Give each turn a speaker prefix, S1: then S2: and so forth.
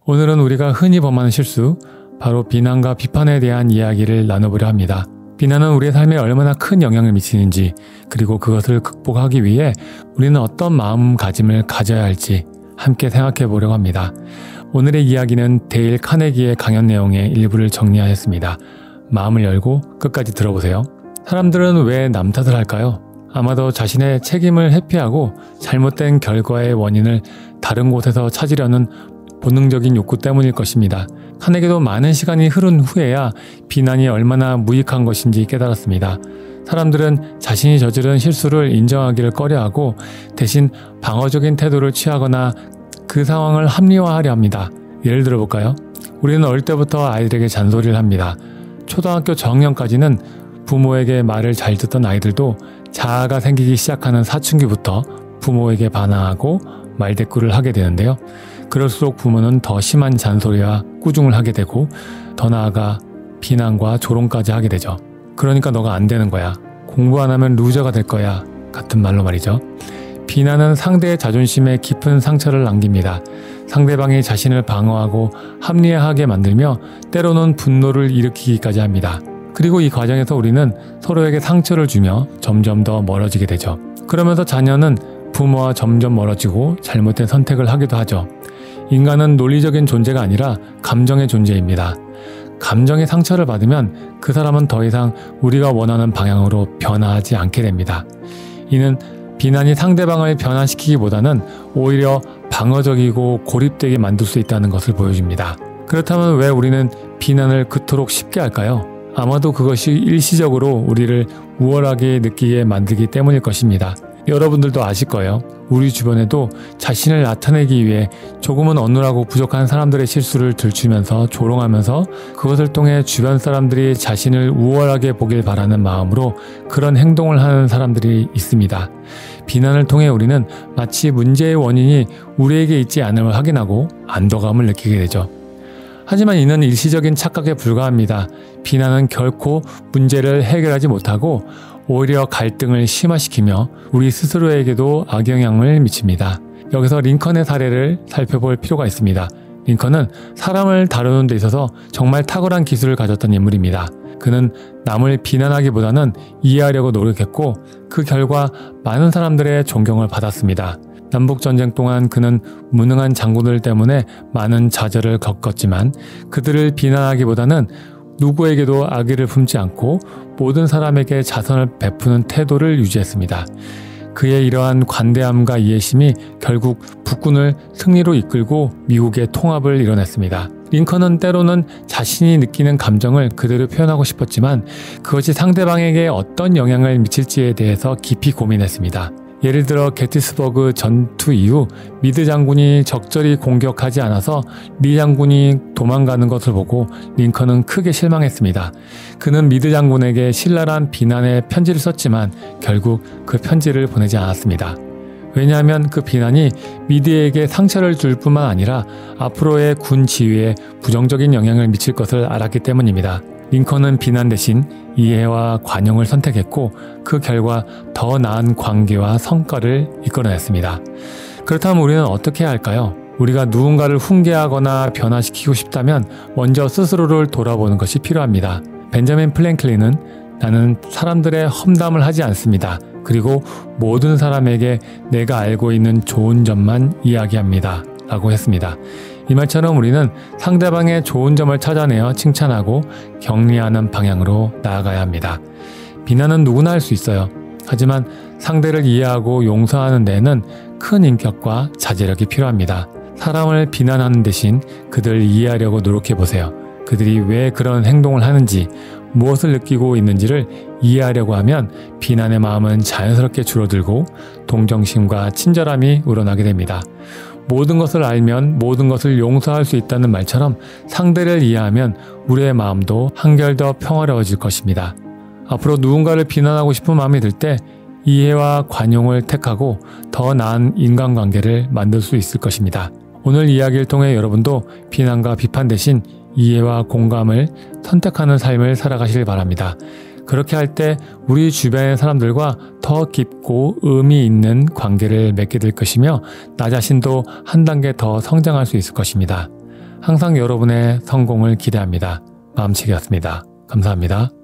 S1: 오늘은 우리가 흔히 범하는 실수, 바로 비난과 비판에 대한 이야기를 나눠보려 합니다. 비난은 우리의 삶에 얼마나 큰 영향을 미치는지, 그리고 그것을 극복하기 위해 우리는 어떤 마음가짐을 가져야 할지 함께 생각해 보려고 합니다. 오늘의 이야기는 데일 카네기의 강연 내용의 일부를 정리하였습니다. 마음을 열고 끝까지 들어보세요. 사람들은 왜 남 탓을 할까요? 아마도 자신의 책임을 회피하고 잘못된 결과의 원인을 다른 곳에서 찾으려는 본능적인 욕구 때문일 것입니다. 카네기도 많은 시간이 흐른 후에야 비난이 얼마나 무익한 것인지 깨달았습니다. 사람들은 자신이 저지른 실수를 인정하기를 꺼려하고 대신 방어적인 태도를 취하거나 그 상황을 합리화하려 합니다. 예를 들어볼까요? 우리는 어릴 때부터 아이들에게 잔소리를 합니다. 초등학교 저학년까지는 부모에게 말을 잘 듣던 아이들도 자아가 생기기 시작하는 사춘기부터 부모에게 반항하고 말대꾸를 하게 되는데요. 그럴수록 부모는 더 심한 잔소리와 꾸중을 하게 되고 더 나아가 비난과 조롱까지 하게 되죠. 그러니까 너가 안 되는 거야. 공부 안 하면 루저가 될 거야. 같은 말로 말이죠. 비난은 상대의 자존심에 깊은 상처를 남깁니다. 상대방이 자신을 방어하고 합리화하게 만들며 때로는 분노를 일으키기까지 합니다. 그리고 이 과정에서 우리는 서로에게 상처를 주며 점점 더 멀어지게 되죠. 그러면서 자녀는 부모와 점점 멀어지고 잘못된 선택을 하기도 하죠. 인간은 논리적인 존재가 아니라 감정의 존재입니다. 감정의 상처를 받으면 그 사람은 더 이상 우리가 원하는 방향으로 변화하지 않게 됩니다. 이는 비난이 상대방을 변화시키기보다는 오히려 방어적이고 고립되게 만들 수 있다는 것을 보여줍니다. 그렇다면 왜 우리는 비난을 그토록 쉽게 할까요? 아마도 그것이 일시적으로 우리를 우월하게 느끼게 만들기 때문일 것입니다. 여러분들도 아실 거예요. 우리 주변에도 자신을 나타내기 위해 조금은 어눌하고 부족한 사람들의 실수를 들추면서 조롱하면서 그것을 통해 주변 사람들이 자신을 우월하게 보길 바라는 마음으로 그런 행동을 하는 사람들이 있습니다. 비난을 통해 우리는 마치 문제의 원인이 우리에게 있지 않음을 확인하고 안도감을 느끼게 되죠. 하지만 이는 일시적인 착각에 불과합니다. 비난은 결코 문제를 해결하지 못하고 오히려 갈등을 심화시키며 우리 스스로에게도 악영향을 미칩니다. 여기서 링컨의 사례를 살펴볼 필요가 있습니다. 링컨은 사람을 다루는 데 있어서 정말 탁월한 기술을 가졌던 인물입니다. 그는 남을 비난하기보다는 이해하려고 노력했고 그 결과 많은 사람들의 존경을 받았습니다. 남북전쟁 동안 그는 무능한 장군들 때문에 많은 좌절을 겪었지만 그들을 비난하기보다는 누구에게도 악의를 품지 않고 모든 사람에게 자선을 베푸는 태도를 유지했습니다. 그의 이러한 관대함과 이해심이 결국 북군을 승리로 이끌고 미국의 통합을 이뤄냈습니다. 링컨은 때로는 자신이 느끼는 감정을 그대로 표현하고 싶었지만 그것이 상대방에게 어떤 영향을 미칠지에 대해서 깊이 고민했습니다. 예를 들어 게티스버그 전투 이후 미드 장군이 적절히 공격하지 않아서 리 장군이 도망가는 것을 보고 링컨은 크게 실망했습니다. 그는 미드 장군에게 신랄한 비난의 편지를 썼지만 결국 그 편지를 보내지 않았습니다. 왜냐하면 그 비난이 미드에게 상처를 줄 뿐만 아니라 앞으로의 군 지휘에 부정적인 영향을 미칠 것을 알았기 때문입니다. 링컨은 비난 대신 이해와 관용을 선택했고 그 결과 더 나은 관계와 성과를 이끌어냈습니다. 그렇다면 우리는 어떻게 해야 할까요? 우리가 누군가를 훈계하거나 변화시키고 싶다면 먼저 스스로를 돌아보는 것이 필요합니다. 벤자민 플랭클린은 나는 사람들의 험담을 하지 않습니다. 그리고 모든 사람에게 내가 알고 있는 좋은 점만 이야기합니다. 라고 했습니다. 이 말처럼 우리는 상대방의 좋은 점을 찾아내어 칭찬하고 격려하는 방향으로 나아가야 합니다. 비난은 누구나 할 수 있어요. 하지만 상대를 이해하고 용서하는 데에는 큰 인격과 자제력이 필요합니다. 사람을 비난하는 대신 그들을 이해하려고 노력해보세요. 그들이 왜 그런 행동을 하는지, 무엇을 느끼고 있는지를 이해하려고 하면 비난의 마음은 자연스럽게 줄어들고 동정심과 친절함이 우러나게 됩니다. 모든 것을 알면 모든 것을 용서할 수 있다는 말처럼 상대를 이해하면 우리의 마음도 한결 더 평화로워질 것입니다. 앞으로 누군가를 비난하고 싶은 마음이 들 때 이해와 관용을 택하고 더 나은 인간관계를 만들 수 있을 것입니다. 오늘 이야기를 통해 여러분도 비난과 비판 대신 이해와 공감을 선택하는 삶을 살아가시길 바랍니다. 그렇게 할 때 우리 주변의 사람들과 더 깊고 의미 있는 관계를 맺게 될 것이며 나 자신도 한 단계 더 성장할 수 있을 것입니다. 항상 여러분의 성공을 기대합니다. 마음치기였습니다. 감사합니다.